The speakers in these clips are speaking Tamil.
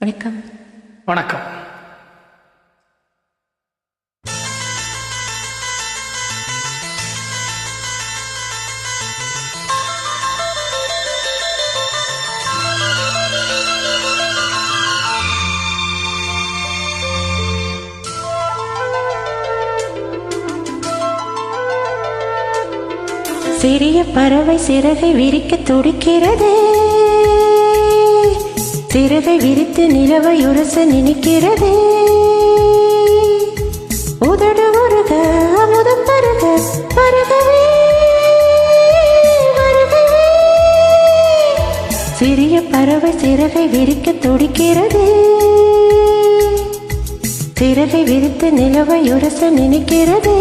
வணக்கம். வணக்கம். சிறிய பறவை சிறகை விரிக்க துடிக்கிறது. சிறகை விரித்து நிலவை உரச நினைக்கிறது. உதடு உருக அமுதம் பருக பருகவே வருகவே. சிறிய பறவை சிறகை விரிக்க துடிக்கிறது. சிறகை விரித்து நிலவை உரச நினைக்கிறது.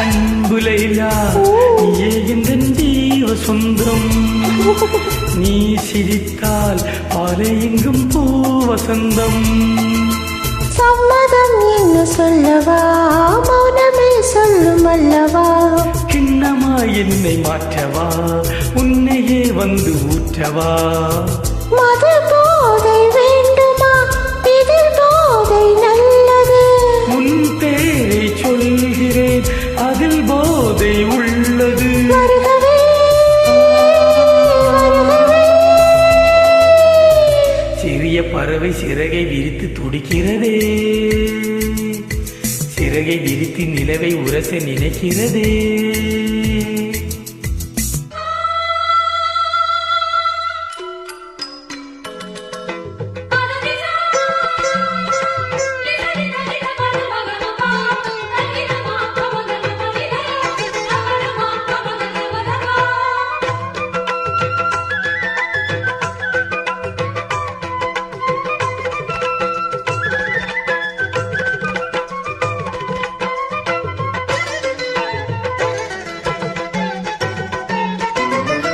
அன்புலைலா நீயே எந்தன் ஜீவ சொந்தம். நீ சிரித்தால் பாலை எங்கும் பூ வசந்தம். சம்மதம் என்ன சொல்லவா, மௌனமே சொல்லும் அல்லவா. கிண்ணமா என்னை மாற்றவா, உன்னையே வந்து ஊற்றவா. மது போதை வேண்டுமா, இதில் போதை நல்லது. உன் பேரை சொல்கிறேன், அதில் போதை உள்ளது. வருகவே வருகவே. சிறிய பறவை சிறகை விரித்து துடிக்கிறதே. சிறகை விரித்து நிலவை உரச நினைக்கிறதே.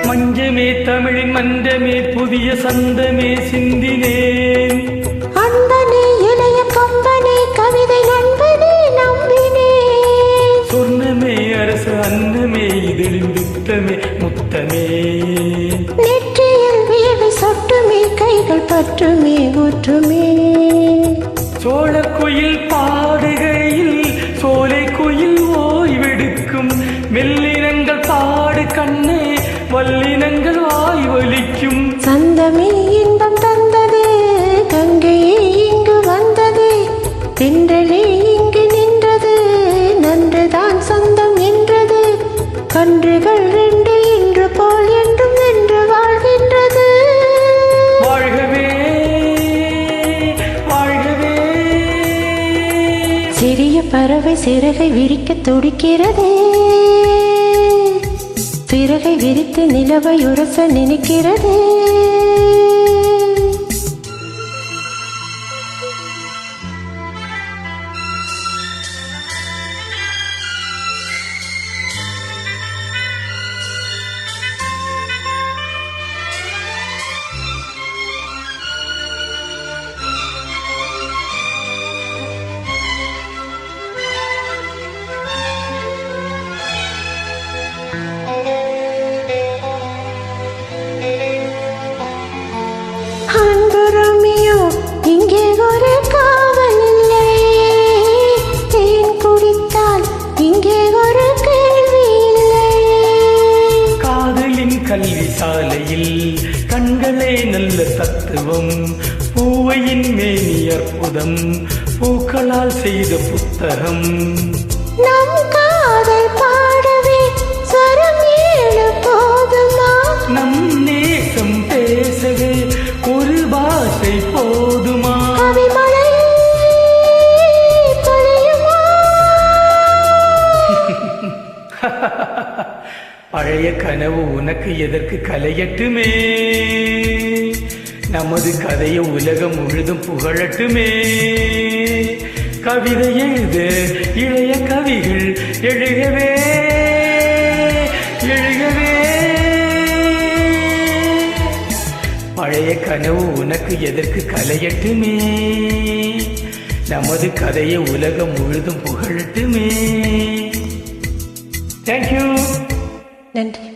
மஞ்சமே தமிழின் மன்றமே புதிய சந்தமே சிந்தினேன். அன்பனே இளைய கம்பனே கவிதை நண்பனே நம்பினேன். சொர்ணமே அரசு அன்னமே இதழின் துத்தமே முத்தமே. நெற்றியில் வீழை சொட்டுமே கைகள் பற்றுமே ஊற்றுமே. சோழக்குயில் பாடுகையில் சோலை குயில் ஓய்வெடுக்கும். மெல்லினங்கள் பாடு கண்ணே வல்லினங்கள் வாய் வலிக்கும். சந்தமே இன்பம் தந்தது, கங்கையே இங்கு வந்தது. தென்றலே இங்கு நின்றது, நன்றுதான் சொந்தம் என்றது. கன்றுகள் ரெண்டு இன்று போல் என்றும் நின்று வாழ்கின்றது. வாழ்கவே வாழ்கவே. சிறிய பறவை சிறகை விரிக்க துடிக்கிறது. சிறகை விரித்து நிலவை உரச நினைக்கிறது. அன்புரமியோ இங்கே ஒரு காவல் இல்லை. தேன் குடித்தால் இங்கே ஒரு கேள்வி இல்லை. காதலின் கல்வி சாலையில் கண்களே நல்ல தத்துவம். பூவையின் மேனி அற்புதம், பூக்களால் செய்த புத்தகம். நம் காதல் பாடவே ஸ்வரம் ஏழு போதுமா. நம் நேசம் பேசவே ஒரு பாஷை போதுமா. கவிமழை பொழியுமா. பழைய கனவு உனக்கு எதற்கு கலையட்டுமே. நமது கதையை உலகம் முழுதும் புகழட்டுமே. கவிதை எழுத இளைய கவிகள் எழுகவே எழுகவே. பழைய கனவு உனக்கு எதற்கு கலையட்டுமே. நமது கதையை உலகம் முழுதும் புகழட்டுமே. தேங்க்யூ. நன்றி.